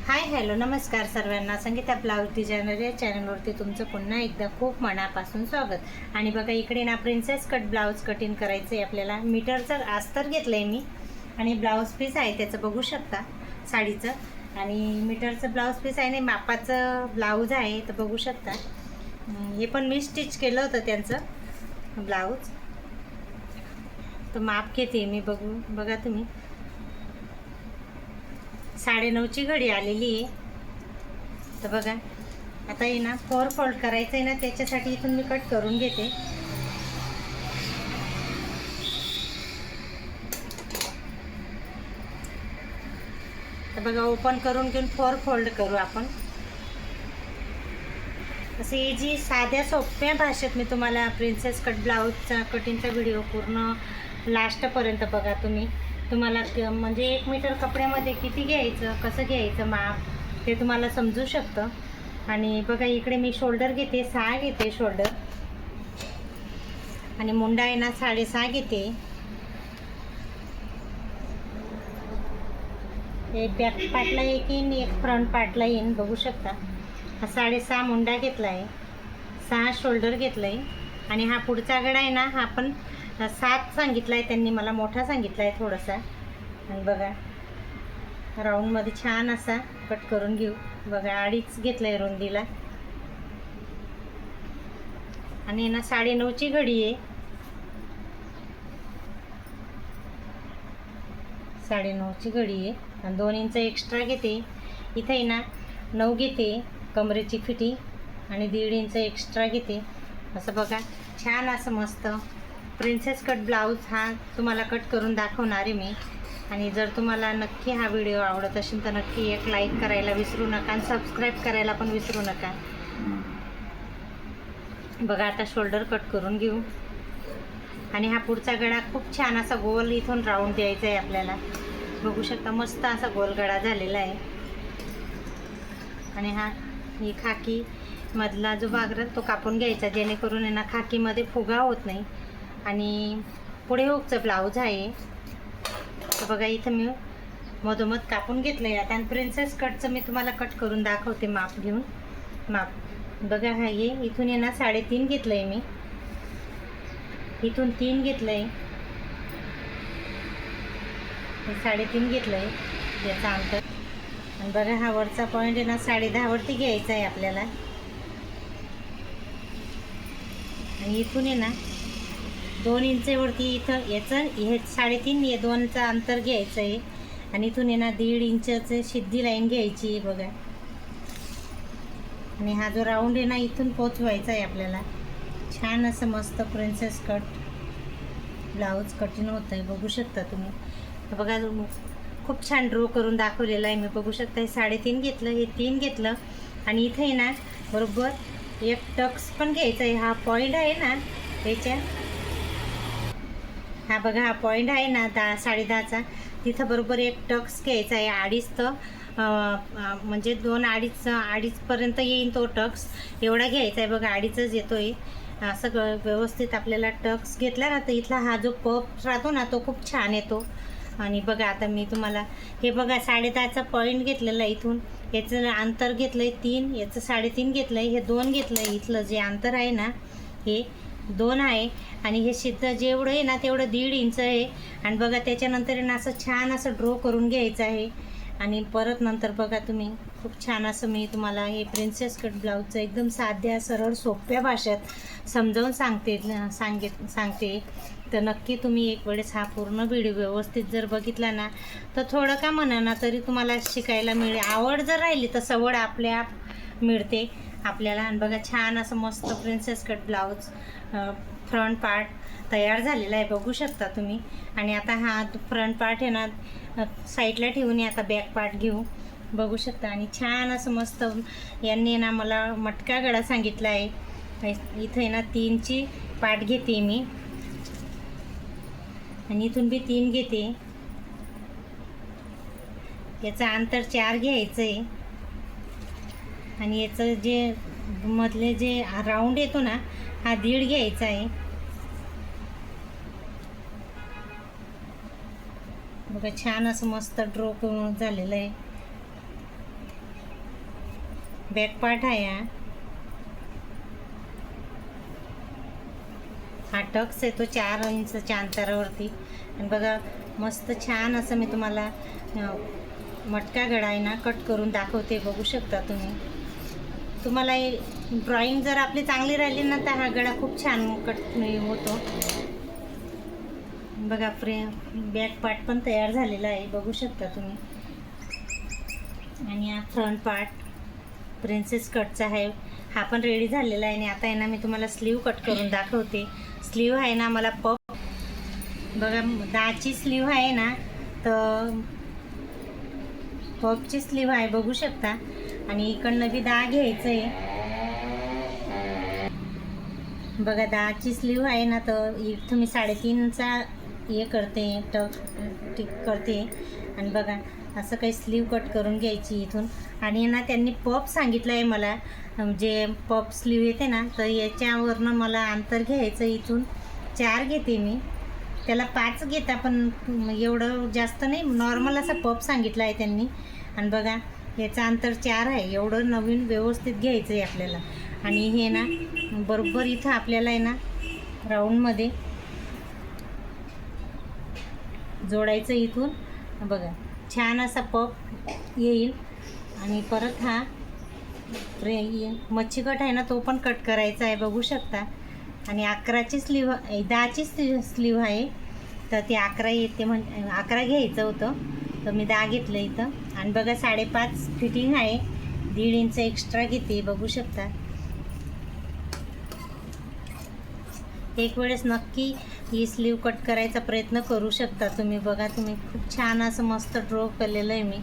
Hi hello नमस्कार सर्वांना. Sangeeta blouse designer या चॅनलवरती तुमचं पुन्हा एकदा खूप मनापासून स्वागत. आणि बघा इकडे ना प्रिन्सेस कट ब्लाऊज कटिंग करायचं आहे आपल्याला. मीटरचं अस्तर घेतलं आहे मी आणि ब्लाऊज पीस आहे त्याचं बघू शकता साडीचं. आणि मीटरचं ब्लाऊज पीस आहे आणि मापाचं ब्लाऊज आहे तर बघू शकता. हे पण मी स्टिच केलं होतं त्यांचं ब्लाऊज, तर माप घेते मी. बघा तुम्ही 9:30ची घडी आलेली आहे. तर बघा आता आहे ना 4 फोल्ड करायचं आहे ना, त्याच्यासाठी इथून मी कट करून घेते. तर बघा ओपन करून घेऊन 4 फोल्ड करू आपण. असे इझी साध्या सोप्या भाषेत मी तुम्हाला प्रिन्सेस कट ब्लाऊजचा कटिंगचा व्हिडिओ पूर्ण लास्टपर्यंत बघा तुम्ही. तुम्हाला म्हणजे 1 मीटर कपड्यामध्ये किती घ्यायचं, कसं घ्यायचं माप ते तुम्हाला समजू शकतं. आणि बघा इकडे मी शोल्डर घेते, 6 घेते शोल्डर. आणि मुंडा आहे ना 6.5 घेते. एक बॅक पार्टला एक येईन, एक फ्रंट पार्टला येईन बघू शकता. हा 6.5 मुंडा घेतला आहे, 6 शोल्डर घेतलं आहे. आणि हा पुढचा गळा आहे ना हा पण 7 सांगितला आहे त्यांनी, मला मोठा सांगितला आहे थोडासा. आणि बघा राऊंडमध्ये छान असा कट करून घेऊ. बघा 2.5 घेतलं आहे रुंदीला. आणि ना 9:30ची घडी आहे. 9:30ची घडी आहे. आणि 2 इंच एक्स्ट्रा घेते इथे आहे ना. 9 घेते कमरेची फिटिंग आणि 1.5 इंच एक्स्ट्रा घेते. असं बघा छान असं मस्त प्रिन्सेस कट ब्लाऊज हा तुम्हाला कट करून दाखवणार आहे मी. आणि जर तुम्हाला नक्की हा व्हिडिओ आवडत असेल तर नक्की एक लाईक करायला विसरू नका आणि सबस्क्राईब करायला पण विसरू नका. बघा आता शोल्डर कट करून घेऊ. आणि हा पुढचा गळा खूप छान असा गोल इथून राऊंड द्यायचा आहे आपल्याला. बघू शकता मस्त असा गोल गळा झालेला आहे. आणि ही खाकी मधला जो भाग राहतो तो कापून घ्यायचा, जेणेकरून आहे ना खाकीमध्ये फुगा होत नाही. आणि पुढे हुकचं ब्लाऊज आहे. तर बघा इथं मी मधोमध कापून घेतलं आहे आता. आणि प्रिन्सेस कटचं मी तुम्हाला कट करून दाखवते माप घेऊन. माप बघा हा ये इथून आहे ना 3.5 घेतलं आहे मी, इथून 3 घेतलं आहे, 3.5 घेतलं आहे याचा अंतर. आणि बघा हा वरचा पॉईंट आहे ना 10.5 वरती घ्यायचा आहे आपल्याला. आणि इथून आहे ना 2 इंचवरती इथं याचं हे 3.5 हे 2चं अंतर घ्यायचं आहे. आणि इथून आहे ना 1.5 इंचचं सिद्धी लाईन घ्यायची आहे बघा. आणि हा जो राऊंड आहे ना इथून पोचवायचा आहे आपल्याला. छान असं मस्त प्रिन्सेस कट ब्लाऊज कटिंग होतं आहे बघू शकता तुम्ही. तर बघा खूप छान ड्रॉ करून दाखवलेलं आहे मी. बघू शकता हे 3.5 घेतलं, हे 3 घेतलं. आणि इथे आहे ना बरोबर एक टक्स पण घ्यायचा आहे. हा पॉईंट आहे ना याच्या, हा बघा हा पॉईंट आहे ना 10.5चा, तिथं बरोबर एक टक्स घ्यायचा आहे. 2.5 तर म्हणजे 2-2.5पर्यंत येईन तो टक्स, एवढा घ्यायचा आहे. बघा 2.5च येतो आहे. असं व्यवस्थित आपल्याला टक्स घेतला ना तर इथला हा जो पफ राहतो ना तो खूप छान येतो. आणि बघा आता मी तुम्हाला हे बघा 10.5चा पॉईंट घेतलेला आहे. इथून याचं अंतर घेतलं आहे 3, याचं 3.5 घेतलं आहे, हे 2 घेतलं आहे. इथलं जे अंतर आहे ना हे 2 आहे. आणि हे सिद्ध जेवढं आहे ना तेवढं 1.5 इंच आहे. आणि बघा त्याच्यानंतर ना असं छान असं ड्रॉ करून घ्यायचं आहे. आणि परत नंतर बघा तुम्ही खूप छान असं मी तुम्हाला हे प्रिन्सेस कट ब्लाऊजचं एकदम साध्या सरळ सोप्या भाषेत समजावून सांगते. तर नक्की तुम्ही एक वेळेस हा पूर्ण व्हिडिओ व्यवस्थित जर बघितला ना तर थोडं का म्हणा ना तरी तुम्हाला शिकायला मिळेल. आवड जर राहिली तर सवड आपल्याआप मिळते आपल्याला. आणि बघा छान असं मस्त princess cut blouse front part तयार झालेला आहे बघू शकता तुम्ही. आणि आता हा फ्रंट पार्ट आहे ना साईडला ठेवून आता बॅक पार्ट घेऊ बघू शकता. आणि छान असं मस्त यांनी ना मला मटका गळा सांगितला आहे. इथे ना 3ची पार्ट घेते मी. आणि इथून बी 3 घेते. याचं अंतर 4 घ्यायचं आहे. आणि याचं जे मधले जे राऊंड येतो ना हा 1.5 घ्यायचा आहे. बघा छान असं मस्त ड्रॉ करून झालेलं आहे. बॅक पार्ट आहे हा टक्स आहे तो 4 इंचच्या अंतरावरती. आणि बघा मस्त छान असं मी तुम्हाला मटका गळा आहे ना कट करून दाखवते, बघू शकता तुम्ही. तुम्हाला ड्रॉइंग जर आपली चांगली राहिली ना तर हा गळा खूप छान कट होतो. बघा बॅक पार्ट पण तयार झालेला आहे, बघू शकता तुम्ही. आणि हा फ्रंट पार्ट प्रिन्सेस कटचा आहे, हा पण रेडी झालेला आहे. आणि आता आहे ना मी तुम्हाला स्लीव कट करून दाखवते. स्लीव आहे ना मला पफ, बघा 10ची स्लीव आहे ना, तर पफची स्लीव आहे, बघू शकता. आणि इकडनं बी 10 घ्यायचं आहे. बघा 10ची स्लीव आहे ना, तर इथं मी 3.5चा हे करते, टिक करते. आणि बघा असं काही स्लीव कट करून घ्यायची इथून. आणि ना त्यांनी पफ सांगितलं आहे मला, जे पफ स्लीव येते ना, तर याच्यावरनं मला अंतर घ्यायचं. इथून 4 घेते मी, त्याला 5 घेता, पण एवढं जास्त नाही, नॉर्मल असा पफ सांगितला आहे त्यांनी. आणि बघा याचं अंतर 4 आहे, एवढं नवीन व्यवस्थित घ्यायचं आहे आपल्याला. आणि हे ना बरोबर इथं आपल्याला आहे ना राऊंडमध्ये जोडायचं इथून. बघा छान असा पफ येईल. आणि परत हा मच्छी कट आहे ना, तो पण कट करायचा आहे, बघू शकता. आणि 11ची स्लीव 10ची स्लीव आहे, तर ती 11 येते, म्हणजे 11 घ्यायचं होतं, तर मी 10 घेतलं इथं. आणि बघा 5.5 फिटिंग आहे, 1.5 इंच एक्स्ट्रा घेते, बघू शकता. एक वेळेस नक्की ही स्लीव कट करायचा प्रयत्न करू शकता तुम्ही. बघा तुम्ही खूप छान असं मस्त ड्रॉ केलेलं आहे मी.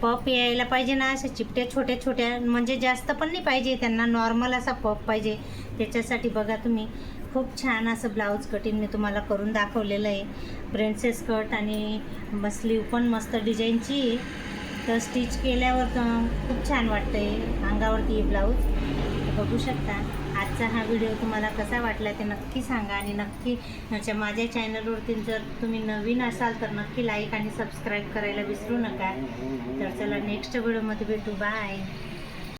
पफ यायला पाहिजे ना, अशा चिपट्या छोट्या छोट्या, म्हणजे जास्त पण नाही पाहिजे त्यांना, नॉर्मल असा पफ पाहिजे. त्याच्यासाठी बघा तुम्ही खूप छान असं ब्लाऊज कटिंग मी तुम्हाला करून दाखवलेलं आहे. प्रिन्सेस कट आणि स्लीव पण मस्त डिझाईनची आहे, तर स्टिच केल्यावर खूप छान वाटतं आहे अंगावरती ब्लाऊज, बघू शकता. आजचा हा व्हिडिओ तुम्हाला कसा वाटला ते नक्की सांगा. आणि नक्की माझ्या चॅनलवरती जर तुम्ही नवीन असाल तर नक्की लाईक आणि सबस्क्राईब करायला विसरू नका. तर चला नेक्स्ट व्हिडिओमध्ये भेटू, बाय.